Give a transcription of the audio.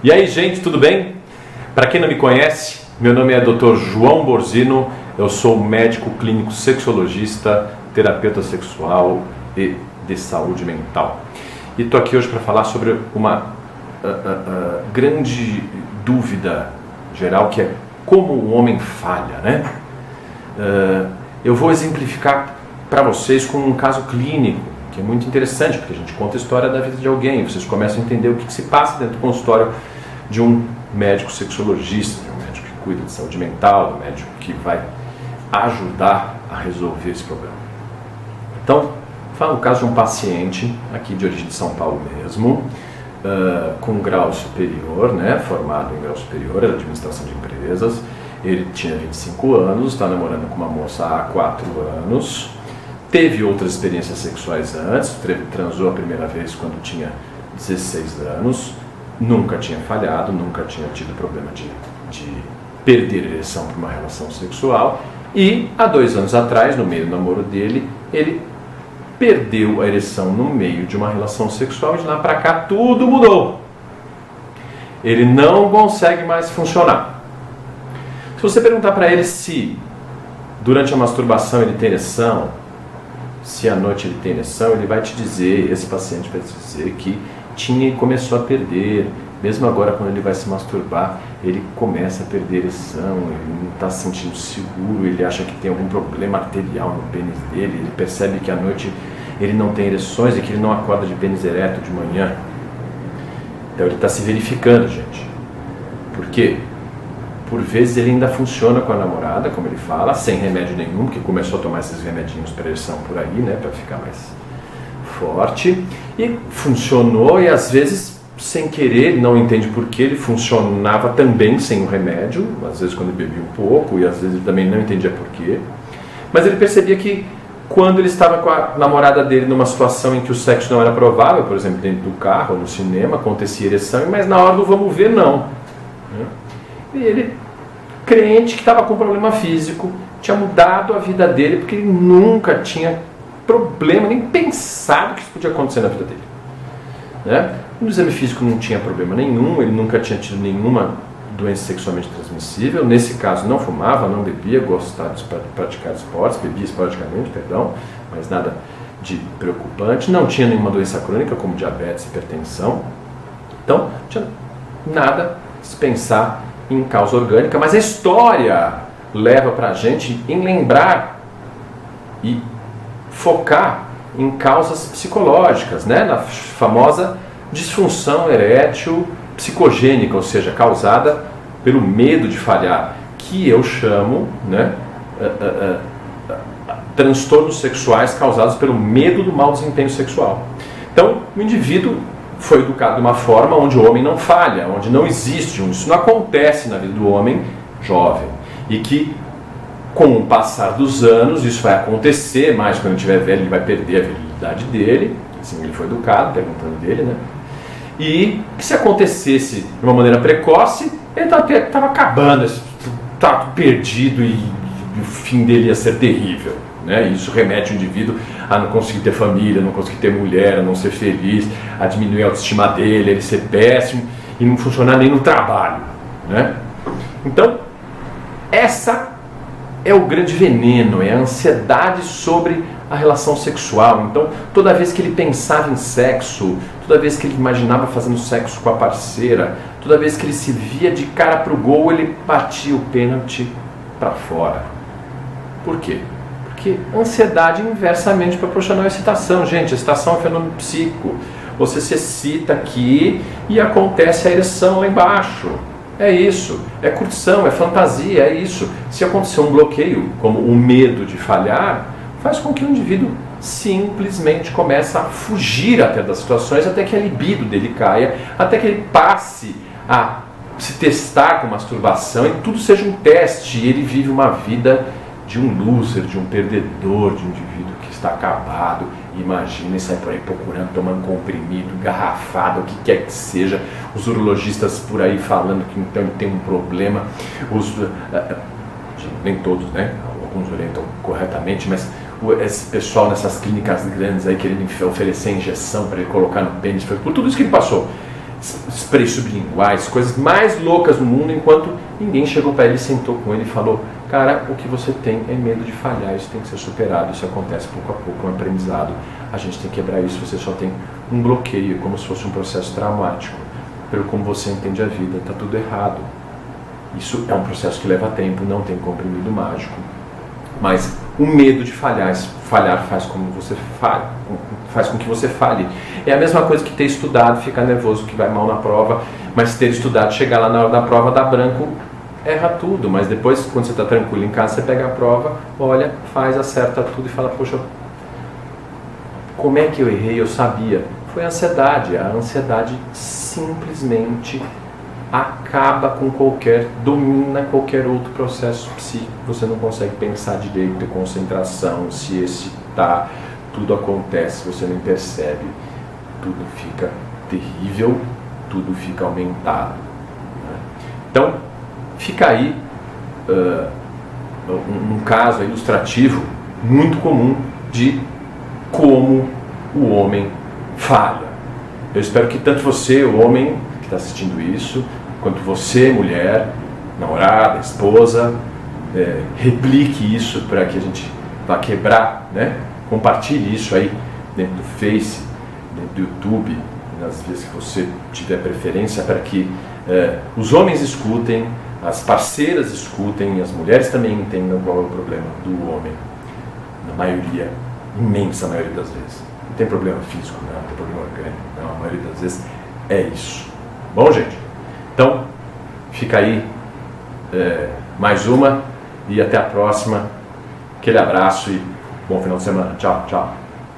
E aí, gente, tudo bem? Para quem não me conhece, meu nome é Dr. João Borzino, eu sou médico clínico sexologista, terapeuta sexual e de saúde mental. E estou aqui hoje para falar sobre uma grande dúvida geral, que é como o homem falha, né? Eu vou exemplificar para vocês com um caso clínico, que é muito interessante, porque a gente conta a história da vida de alguém, vocês começam a entender o que se passa dentro do consultório de um médico sexologista, de um médico que cuida de saúde mental, de um médico que vai ajudar a resolver esse problema. Então, falo o caso de um paciente aqui de origem de São Paulo mesmo, com grau superior, né, formado em grau superior, era administração de empresas. Ele tinha 25 anos, está namorando com uma moça há 4 anos, teve outras experiências sexuais antes, transou a primeira vez quando tinha 16 anos, nunca tinha falhado, nunca tinha tido problema de perder a ereção por uma relação sexual, e há 2 anos atrás, no meio do namoro dele, ele perdeu a ereção no meio de uma relação sexual, e de lá para cá tudo mudou. Ele não consegue mais funcionar. Se você perguntar para ele se durante a masturbação ele tem ereção, se à noite ele tem ereção, ele vai te dizer, esse paciente vai te dizer que tinha e começou a perder. Mesmo agora, quando ele vai se masturbar, ele começa a perder ereção, ele não está se sentindo seguro, ele acha que tem algum problema arterial no pênis dele, ele percebe que à noite ele não tem ereções e que ele não acorda de pênis ereto de manhã. Então ele está se verificando, gente. Por quê? Por vezes ele ainda funciona com a namorada, como ele fala, sem remédio nenhum, porque começou a tomar esses remedinhos para ereção por aí, né, para ficar mais forte. E funcionou, e às vezes, sem querer, ele não entende por que ele funcionava também sem o remédio, às vezes quando ele bebia um pouco, e às vezes ele também não entendia por quê. Mas ele percebia que quando ele estava com a namorada dele numa situação em que o sexo não era provável, por exemplo, dentro do carro ou no cinema, acontecia ereção, mas na hora do vamos ver, não. E ele, crente que estava com problema físico, tinha mudado a vida dele, porque ele nunca tinha problema, nem pensado que isso podia acontecer na vida dele. Né? No exame físico não tinha problema nenhum, ele nunca tinha tido nenhuma doença sexualmente transmissível, nesse caso não fumava, não bebia, gostava de praticar esportes, bebia esporadicamente, perdão, mas nada de preocupante, não tinha nenhuma doença crônica como diabetes, hipertensão, então não tinha nada a se pensar em causa orgânica, mas a história leva para a gente em lembrar e focar em causas psicológicas, né? Na famosa disfunção erétil psicogênica, ou seja, causada pelo medo de falhar, que eu chamo, né, transtornos sexuais causados pelo medo do mau desempenho sexual. Então, o indivíduo foi educado de uma forma onde o homem não falha, onde não existe, onde isso não acontece na vida do homem jovem. E que, com o passar dos anos, isso vai acontecer, mas quando ele estiver velho ele vai perder a virilidade dele, assim ele foi educado, perguntando dele, né? E que se acontecesse de uma maneira precoce, ele estava acabando, estava perdido e o fim dele ia ser terrível. Né? Isso remete o indivíduo a não conseguir ter família, não conseguir ter mulher, a não ser feliz, a diminuir a autoestima dele, ele ser péssimo e não funcionar nem no trabalho. Né? Então, essa é o grande veneno, é a ansiedade sobre a relação sexual. Então, toda vez que ele pensava em sexo, toda vez que ele imaginava fazendo sexo com a parceira, toda vez que ele se via de cara para o gol, ele batia o pênalti para fora. Por quê? Porque ansiedade inversamente proporcional à excitação. Gente, a excitação é um fenômeno psíquico. Você se excita aqui e acontece a ereção lá embaixo. É isso. É curtição, é fantasia, é isso. Se acontecer um bloqueio, como o medo de falhar, faz com que o indivíduo simplesmente comece a fugir até das situações, até que a libido dele caia, até que ele passe a se testar com masturbação e tudo seja um teste e ele vive uma vida de um loser, de um perdedor, de um indivíduo que está acabado. Imagina, e sai por aí procurando, tomando comprimido, garrafada, o que quer que seja, os urologistas por aí falando que então ele tem um problema, nem todos, né? Alguns orientam corretamente, mas esse pessoal nessas clínicas grandes aí querendo oferecer injeção para ele colocar no pênis, por tudo isso que ele passou, sprays sublinguais, coisas mais loucas no mundo, enquanto ninguém chegou para ele, sentou com ele e falou: cara, o que você tem é medo de falhar, isso tem que ser superado, isso acontece pouco a pouco, é um aprendizado, a gente tem que quebrar isso, você só tem um bloqueio, como se fosse um processo traumático, pelo como você entende a vida, está tudo errado. Isso é um processo que leva tempo, não tem comprimido mágico, mas o medo de falhar faz com que você falhe. É a mesma coisa que ter estudado, ficar nervoso que vai mal na prova, mas ter estudado, chegar lá na hora da prova, dá branco, erra tudo, mas depois, quando você está tranquilo em casa, você pega a prova, olha, faz, acerta tudo e fala: poxa, como é que eu errei? Eu sabia. Foi a ansiedade. A ansiedade simplesmente domina qualquer outro processo psíquico. Você não consegue pensar direito, ter concentração, se excitar, tudo acontece, você não percebe, tudo fica terrível, tudo fica aumentado, né? Então, fica aí um caso ilustrativo muito comum de como o homem falha. Eu espero que tanto você, o homem que está assistindo isso, quanto você, mulher, namorada, esposa, replique isso para que a gente vá quebrar, né? Compartilhe isso aí dentro do Face, dentro do YouTube, nas vezes que você tiver preferência, para que os homens escutem, as parceiras escutem e as mulheres também entendam qual é o problema do homem, na maioria, imensa maioria das vezes. Não tem problema físico, não tem problema orgânico, não, a maioria das vezes é isso. Bom, gente? Então, fica aí mais uma e até a próxima. Aquele abraço e bom final de semana. Tchau, tchau.